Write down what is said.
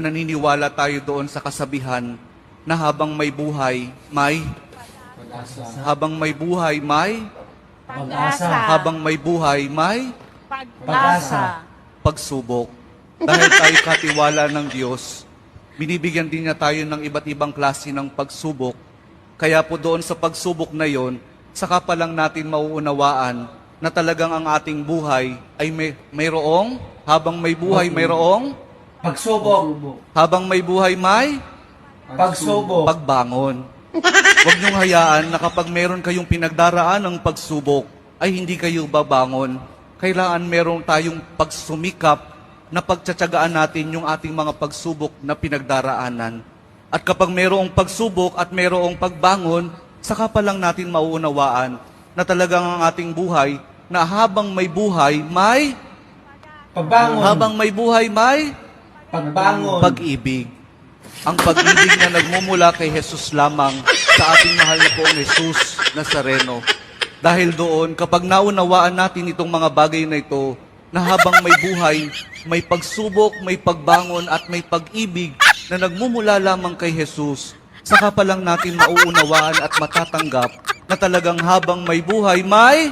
naniniwala tayo doon sa kasabihan na habang may buhay, may Pag-asa. habang may buhay, may Pag-asa. habang may buhay, may Pag-asa. pagsubok. Dahil tayo katiwala ng Diyos, binibigyan din niya tayo ng iba't ibang klase ng pagsubok. Kaya po doon sa pagsubok na yon, saka pa lang natin mauunawaan na talagang ang ating buhay ay mayroong, habang may buhay, mayroong, Pagsubok. habang may buhay, may Pagsubok. pagbangon. Huwag niyong hayaan na kapag meron kayong pinagdaraan ng pagsubok, ay hindi kayo babangon. Kailangan meron tayong pagsumikap na pagtsatsagaan natin yung ating mga pagsubok na pinagdaraanan. At kapag mayroong pagsubok at mayroong pagbangon, saka pa lang natin mauunawaan na talagang ang ating buhay, na habang may buhay, may Pagbangon. habang may buhay, may Pagbangon. pag-ibig. Ang pag-ibig na nagmumula kay Jesus lamang sa ating mahal na poong Jesus Nazareno. Dahil doon, kapag naunawaan natin itong mga bagay na ito, na habang may buhay, may pagsubok, may pagbangon at may pag-ibig na nagmumula lamang kay Jesus, saka pa lang natin mauunawaan at matatanggap na talagang habang may buhay, may